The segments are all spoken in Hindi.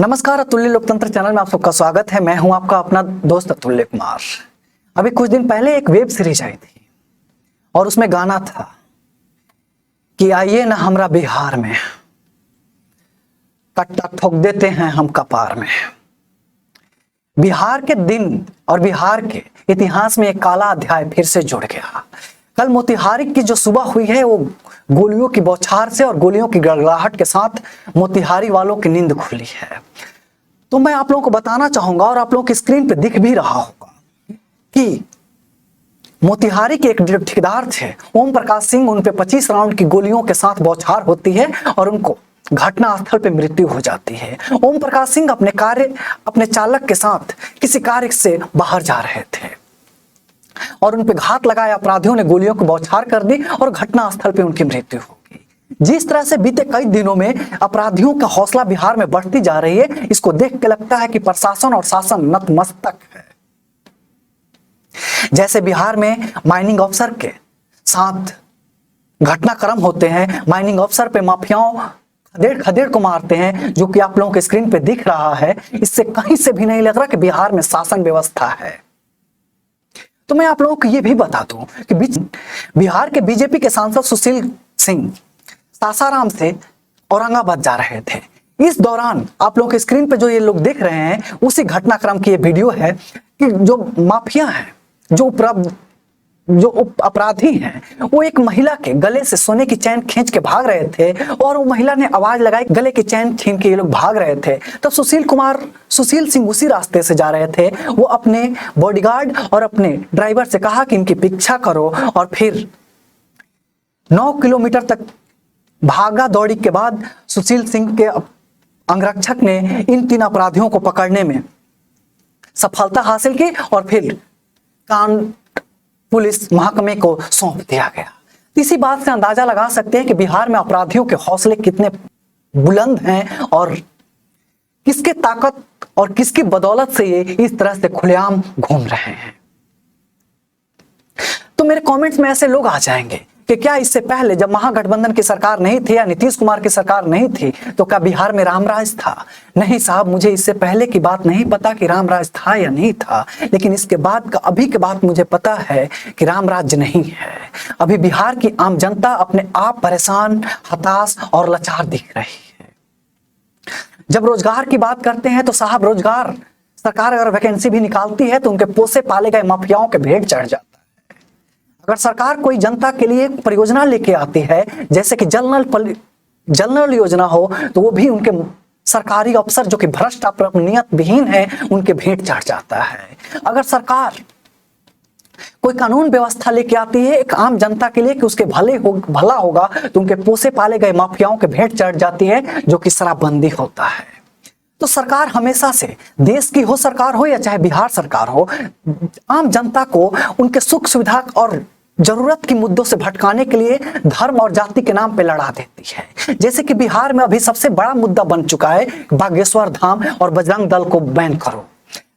नमस्कार, अतुल्य लोकतंत्र चैनल में आप सबका स्वागत है। मैं हूं आपका अपना दोस्त अतुल्य कुमार। अभी कुछ दिन पहले एक वेब सीरीज आई थी और उसमें गाना था कि आइए ना हमरा बिहार में, कट्टा ठोक देते हैं हम कपार में। बिहार के दिन और बिहार के इतिहास में एक काला अध्याय फिर से जुड़ गया। कल मोतिहारी की जो सुबह हुई है वो गोलियों की बौछार से और गोलियों की गड़गड़ाहट के साथ मोतिहारी वालों की नींद खुली है। तो मैं आप लोगों को बताना चाहूंगा और आप लोगों की स्क्रीन पे दिख भी रहा होगा कि मोतिहारी के एक ठेकेदार थे ओम प्रकाश सिंह, उन पे 25 राउंड की गोलियों के साथ बौछार होती है और उनको घटना स्थल पे मृत्यु हो जाती है। ओम प्रकाश सिंह अपने चालक के साथ किसी कार्य से बाहर जा रहे थे और उन पे घात लगाए अपराधियों ने गोलियों को बौछार कर दी और घटना स्थल पे उनकी मृत्यु हो गई। जिस तरह से बीते कई दिनों में अपराधियों का हौसला बिहार में बढ़ती जा रही है, इसको देख के लगता है कि प्रशासन और शासन नतमस्तक है। जैसे बिहार में माइनिंग अफसर के साथ घटनाक्रम होते हैं, माइनिंग अफसर पे माफियाओं खदेड़ को मारते हैं, जो कि आप लोगों के स्क्रीन पे दिख रहा है। इससे कहीं से भी नहीं लग रहा कि बिहार में शासन व्यवस्था है। तो मैं आप लोगों को यह भी बता दूं कि बिहार के बीजेपी के सांसद सुशील सिंह सासाराम से औरंगाबाद जा रहे थे। इस दौरान आप लोगों के स्क्रीन पे जो ये लोग देख रहे हैं, उसी घटनाक्रम की ये वीडियो है कि जो माफिया हैं, जो अपराधी हैं, वो एक महिला के गले से सोने की चैन खींच के भाग रहे थे और वो महिला ने आवाज लगाई, गले की चैन छीन के ये लोग भाग रहे थे। तब सुशील सिंह उसी रास्ते से जा रहे थे। वो अपने बॉडीगार्ड और अपने ड्राइवर से कहा कि इनकी पीछा करो और फिर 9 किलोमीटर तक भागा दौड़ी के बाद सुशील सिंह के अंगरक्षक ने इन 3 अपराधियों को पकड़ने में सफलता हासिल की और फिर कान पुलिस महकमे को सौंप दिया गया। इसी बात से अंदाजा लगा सकते हैं कि बिहार में अपराधियों के हौसले कितने बुलंद हैं और किसके ताकत और किसकी बदौलत से ये इस तरह से खुलेआम घूम रहे हैं। तो मेरे कमेंट्स में ऐसे लोग आ जाएंगे कि क्या इससे पहले जब महागठबंधन की सरकार नहीं थी या नीतीश कुमार की सरकार नहीं थी तो क्या बिहार में रामराज था? नहीं साहब, मुझे इससे पहले की बात नहीं पता कि रामराज था या नहीं था, लेकिन इसके बाद का अभी के बाद मुझे पता है कि रामराज नहीं है। अभी बिहार की आम जनता अपने आप परेशान, हताश और लाचार दिख रही है। जब रोजगार की बात करते हैं तो साहब, रोजगार सरकार अगर वैकेंसी भी निकालती है तो उनके पोसे पाले गए माफियाओं के भेंट चढ़ जाता है। अगर सरकार कोई जनता के लिए परियोजना लेके आती है, जैसे कि जल नल योजना हो, तो वो भी उनके सरकारी अफसर जो कि भ्रष्ट नियत विहीन है, उनके भेंट चढ़ जाता है। अगर सरकार कोई कानून व्यवस्था लेके आती है एक आम जनता के लिए कि उसके भला होगा, तो उनके पोसे पाले गए माफियाओं के भेंट चढ़ जाती है, जो कि शराबबंदी होता है। तो सरकार हमेशा से, देश की हो सरकार हो या चाहे बिहार सरकार हो, आम जनता को उनके सुख सुविधा और जरूरत की मुद्दों से भटकाने के लिए धर्म और जाति के नाम पे लड़ा देती है। जैसे कि बिहार में अभी सबसे बड़ा मुद्दा बन चुका है बागेश्वर धाम और बजरंग दल को बैन करो।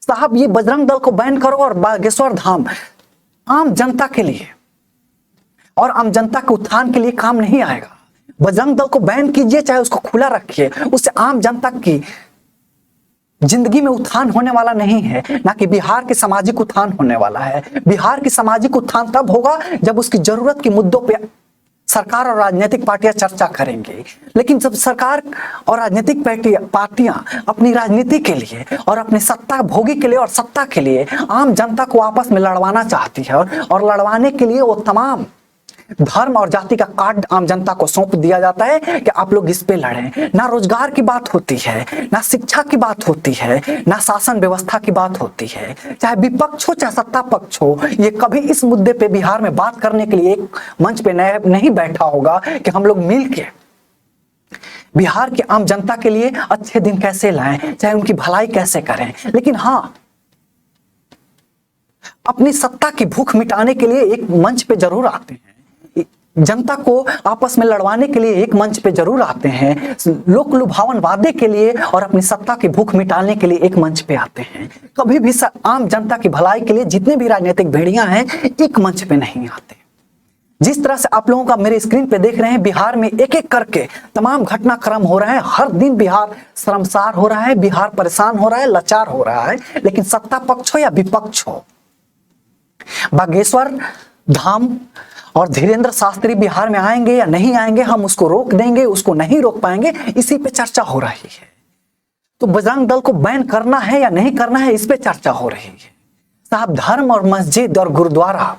साहब, ये बजरंग दल को बैन करो और बागेश्वर धाम आम जनता के लिए और आम जनता के उत्थान के लिए काम नहीं आएगा। बजरंग दल को बैन कीजिए, चाहे उसको खुला रखिए, उससे आम जनता की जिंदगी में उत्थान होने वाला नहीं है, ना कि बिहार के सामाजिक उत्थान होने वाला है। बिहार की सामाजिक उत्थान तब होगा जब उसकी जरूरत के मुद्दों पे सरकार और राजनीतिक पार्टियां चर्चा करेंगी। लेकिन जब सरकार और राजनीतिक पार्टियां अपनी राजनीति के लिए और अपनी सत्ता भोगी के लिए और सत्ता के लिए आम जनता को आपस में लड़वाना चाहती है और लड़वाने के लिए वो तमाम धर्म और जाति का कार्ड आम जनता को सौंप दिया जाता है कि आप लोग इस पे लड़ें। ना रोजगार की बात होती है, ना शिक्षा की बात होती है, ना शासन व्यवस्था की बात होती है। चाहे विपक्ष हो चाहे सत्ता पक्ष हो, ये कभी इस मुद्दे पे बिहार में बात करने के लिए एक मंच पे नहीं बैठा होगा कि हम लोग मिल के बिहार के आम जनता के लिए अच्छे दिन कैसे लाएं, चाहे उनकी भलाई कैसे करें। लेकिन हाँ, अपनी सत्ता की भूख मिटाने के लिए एक मंच पे जरूर आते हैं, जनता को आपस में लड़वाने के लिए एक मंच पे जरूर आते हैं, लोक लुभावन वादे के लिए और अपनी सत्ता की भूख मिटाने के लिए एक मंच पे आते हैं। कभी भी आम जनता की भलाई के लिए जितने भी राजनीतिक भेड़ियां हैं एक मंच पे नहीं आते। जिस तरह से आप लोगों का मेरे स्क्रीन पे देख रहे हैं, बिहार में एक एक करके तमाम घटनाक्रम हो रहे हैं। हर दिन बिहार शर्मसार हो रहा है, बिहार परेशान हो रहा है, लाचार हो रहा है। लेकिन सत्ता पक्ष हो या विपक्ष हो, बागेश्वर धाम और धीरेन्द्र शास्त्री बिहार में आएंगे या नहीं आएंगे, हम उसको रोक देंगे, उसको नहीं रोक पाएंगे, इसी पे चर्चा हो रही है। तो बजरंग दल को बैन करना है या नहीं करना है, इस पे चर्चा हो रही है। साहब, धर्म और मस्जिद और गुरुद्वारा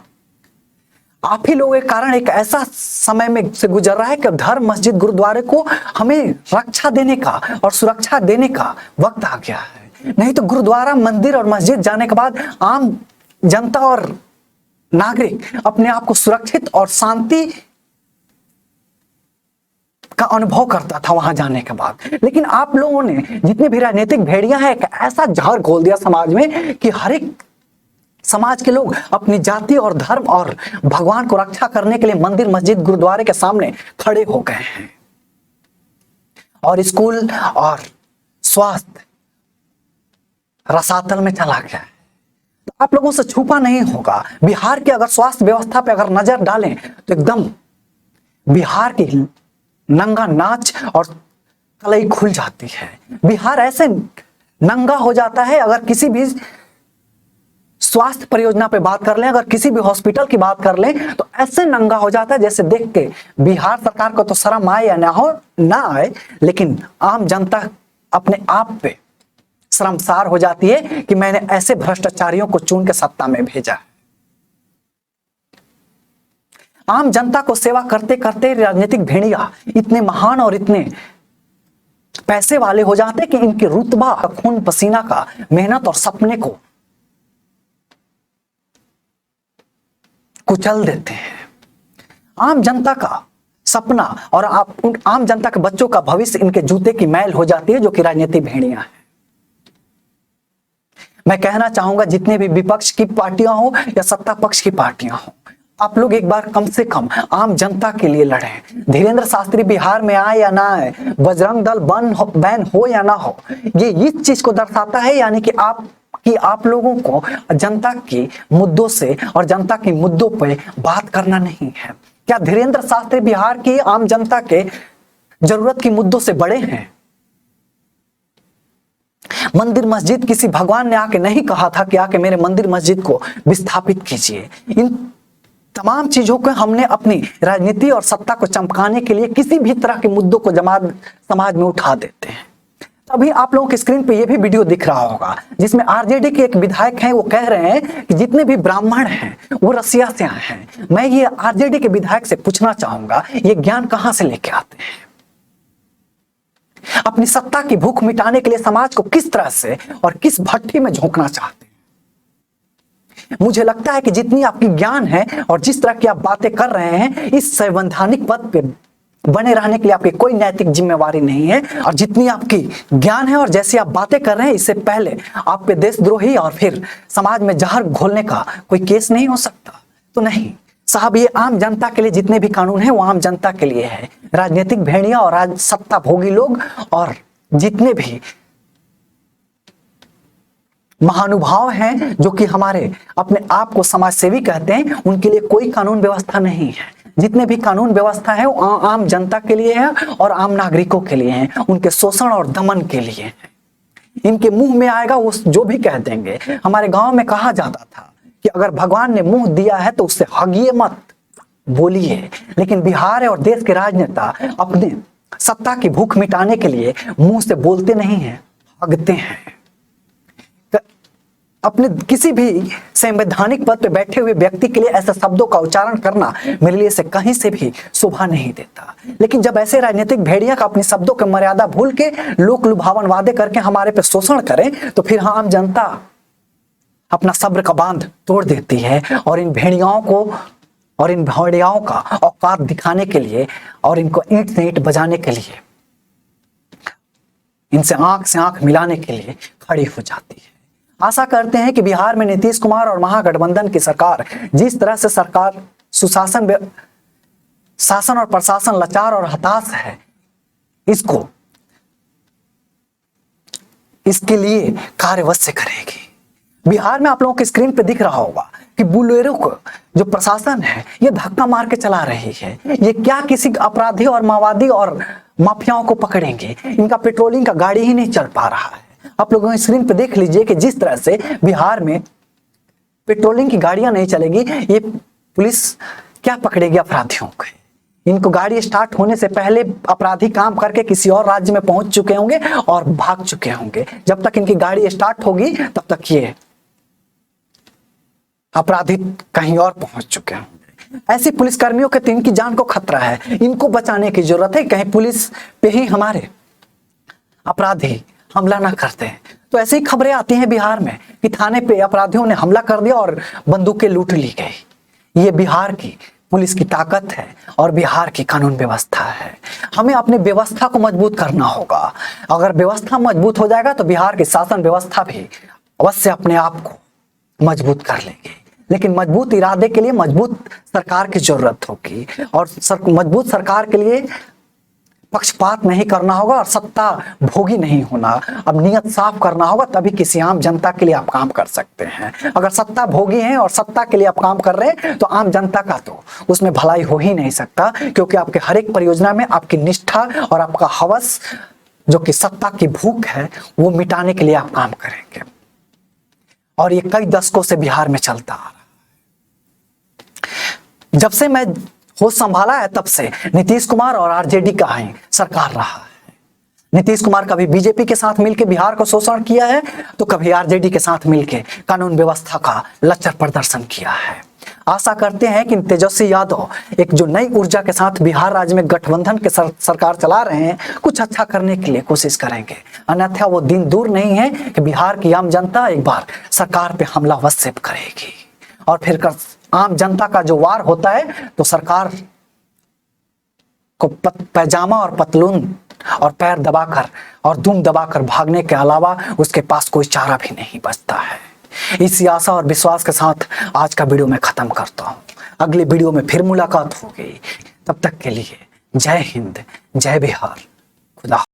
आप ही लोगों के कारण एक ऐसा समय में से गुजर रहा है कि धर्म, मस्जिद, गुरुद्वारे को हमें रक्षा देने का और सुरक्षा देने का वक्त आ गया है। नहीं तो गुरुद्वारा, मंदिर और मस्जिद जाने के बाद आम जनता और नागरिक अपने आप को सुरक्षित और शांति का अनुभव करता था वहां जाने के बाद। लेकिन आप लोगों ने, जितने भी राजनीतिक भेड़ियां हैं, एक ऐसा जहर घोल दिया समाज में कि हर एक समाज के लोग अपनी जाति और धर्म और भगवान को रक्षा करने के लिए मंदिर, मस्जिद, गुरुद्वारे के सामने खड़े हो गए हैं। और स्कूल और स्वास्थ्य रसातल में चला गया है। तो आप लोगों से छुपा नहीं होगा, बिहार की अगर स्वास्थ्य व्यवस्था पे अगर नजर डालें तो एकदम बिहार की नंगा नाच और कलई खुल जाती है। बिहार ऐसे नंगा हो जाता है, अगर किसी भी स्वास्थ्य परियोजना पे बात कर लें, अगर किसी भी हॉस्पिटल की बात कर लें, तो ऐसे नंगा हो जाता है जैसे देख के बिहार सरकार को तो शर्म आए या ना आए, लेकिन आम जनता अपने आप पे शर्मसार हो जाती है कि मैंने ऐसे भ्रष्टाचारियों को चुन के सत्ता में भेजा। आम जनता को सेवा करते करते राजनीतिक भेड़िया इतने महान और इतने पैसे वाले हो जाते कि इनके रुतबा, खून पसीना का, मेहनत और सपने को कुचल देते हैं। आम जनता का सपना और आम जनता के बच्चों का भविष्य इनके जूते की मैल हो जाती है, जो कि राजनीतिक भेड़ियां हैं। मैं कहना चाहूंगा, जितने भी विपक्ष की पार्टियां हो या सत्ता पक्ष की पार्टियां हो, आप लोग एक बार कम से कम आम जनता के लिए लड़ें। धीरेन्द्र शास्त्री बिहार में आए या ना आए, बजरंग दल बैन हो या ना हो, ये इस चीज को दर्शाता है, यानी कि आप लोगों को जनता की मुद्दों से और जनता के मुद्दों पे बात करना नहीं है। क्या धीरेन्द्र शास्त्री बिहार की आम जनता के जरूरत की मुद्दों से बड़े हैं? मंदिर मस्जिद, किसी भगवान ने आके नहीं कहा था कि आके मेरे मंदिर मस्जिद को विस्थापित कीजिए। इन तमाम चीजों को हमने अपनी राजनीति और सत्ता को चमकाने के लिए किसी भी तरह के मुद्दों को समाज में उठा देते हैं। अभी आप लोगों के स्क्रीन पे ये भी वीडियो दिख रहा होगा, जिसमें आरजेडी के एक विधायक हैं, वो कह रहे हैं कि जितने भी ब्राह्मण हैं वो रसिया से आए हैं। मैं ये आरजेडी के विधायक से पूछना चाहूंगा, ये ज्ञान कहां से लेके आते हैं? अपनी सत्ता की भूख मिटाने के लिए समाज को किस तरह से और किस भट्टी में झोंकना चाहते हैं? मुझे लगता है कि जितनी आपकी ज्ञान है और जिस तरह की आप बातें कर रहे हैं, इस संवैधानिक पद पे बने रहने के लिए आपकी कोई नैतिक जिम्मेवारी नहीं है। और जितनी आपकी ज्ञान है और जैसी आप बातें कर रहे हैं, इससे पहले आप पे देशद्रोही और फिर समाज में जहर घोलने का कोई केस नहीं हो सकता। तो नहीं साहब, ये आम जनता के लिए जितने भी कानून हैं वो आम जनता के लिए है। राजनीतिक भेड़िया और सत्ता भोगी लोग और जितने भी महानुभाव हैं जो कि हमारे अपने आप को समाजसेवी कहते हैं, उनके लिए कोई कानून व्यवस्था नहीं है। जितने भी कानून व्यवस्था है वो आम जनता के लिए है और आम नागरिकों के लिए है, उनके शोषण और दमन के लिए है। इनके मुंह में आएगा वो जो भी कह देंगे। हमारे गांव में कहा जाता था कि अगर भगवान ने मुंह दिया है तो उससे हगिए मत, बोलिए। लेकिन बिहार और देश के राजनेता अपने सत्ता की भूख मिटाने के लिए मुंह से बोलते नहीं हैं, हगते हैं। अपने किसी भी संवैधानिक पद पे बैठे हुए व्यक्ति के लिए ऐसे शब्दों का उच्चारण करना मेरे लिए से कहीं से भी शोभा नहीं देता। लेकिन जब ऐसे राजनीतिक भेड़िया का अपने शब्दों की मर्यादा भूल के लोक लुभावन वादे करके हमारे पे शोषण करें, तो फिर आम जनता अपना सब्र का बांध तोड़ देती है और इन भेड़ियाओं को और इन भेड़ियाओं का औकात दिखाने के लिए और इनको ईंट से ईंट बजाने के लिए, इनसे आंख से आंख मिलाने के लिए खड़ी हो जाती है। आशा करते हैं कि बिहार में नीतीश कुमार और महागठबंधन की सरकार जिस तरह से सरकार शासन और प्रशासन लाचार और हताश है, इसके लिए कार्यवश्य करेगी। बिहार में आप लोगों के स्क्रीन पे दिख रहा होगा कि बुलेरो को जो प्रशासन है ये धक्का मार के चला रही है। ये क्या किसी अपराधी और माओवादी और माफियाओं को पकड़ेंगे? इनका पेट्रोलिंग का गाड़ी ही नहीं चल पा रहा है। आप लोगों स्क्रीन पे देख लीजिए कि जिस तरह से बिहार में पेट्रोलिंग की गाड़ियां नहीं चलेगी, ये पुलिस क्या पकड़ेगी अपराधियों को? इनको गाड़ी स्टार्ट होने से पहले अपराधी काम करके किसी और राज्य में पहुंच चुके होंगे और भाग चुके होंगे। जब तक इनकी गाड़ी स्टार्ट होगी तब तक ये अपराधी कहीं और पहुंच चुके होंगे। ऐसी पुलिसकर्मियों के तो इनकी जान को खतरा है, इनको बचाने की जरूरत है। कहीं पुलिस पे ही हमारे अपराधी हमला ना करते हैं। तो ऐसी ही खबरें आती हैं बिहार में कि थाने पे अपराधियों ने हमला कर दिया और बंदूकें लूट ली गई। ये बिहार की पुलिस की ताकत है और बिहार की कानून व्यवस्था है। हमें अपनी व्यवस्था को मजबूत करना होगा। अगर व्यवस्था मजबूत हो जाएगा तो बिहार की शासन व्यवस्था भी अवश्य अपने आप को मजबूत कर लेगी। लेकिन मजबूत इरादे के लिए मजबूत सरकार की जरूरत होगी और मजबूत सरकार के लिए पक्षपात नहीं करना होगा और सत्ता भोगी नहीं होना। अब नियत साफ करना होगा, तभी किसी आम जनता के लिए आप काम कर सकते हैं। अगर सत्ता भोगी हैं और सत्ता के लिए आप काम कर रहे हैं तो आम जनता का तो उसमें भलाई हो ही नहीं सकता, क्योंकि आपके हर एक परियोजना में आपकी निष्ठा और आपका हवस जो कि सत्ता की भूख है वो मिटाने के लिए आप काम करेंगे। और ये कई दशकों से बिहार में चलता आ रहा है। जब से मैं होश संभाला है तब से नीतीश कुमार और आरजेडी का ही सरकार रहा है। नीतीश कुमार कभी बीजेपी के साथ मिलकर बिहार को शोषण किया है तो कभी आरजेडी के साथ मिलकर कानून व्यवस्था का लचर प्रदर्शन किया है। आशा करते हैं कि तेजस्वी यादव एक जो नई ऊर्जा के साथ बिहार राज्य में गठबंधन के सरकार चला रहे हैं, कुछ अच्छा करने के लिए कोशिश करेंगे। अन्यथा वो दिन दूर नहीं है कि बिहार की आम जनता एक बार सरकार पे हमला अवश्य करेगी और फिर आम जनता का जो वार होता है तो सरकार को पैजामा और पतलून और पैर दबाकर और दुम दबाकर भागने के अलावा उसके पास कोई चारा भी नहीं बचता है। इसी आशा और विश्वास के साथ आज का वीडियो मैं खत्म करता हूँ। अगली वीडियो में फिर मुलाकात होगी। तब तक के लिए जय हिंद, जय बिहार, खुदा।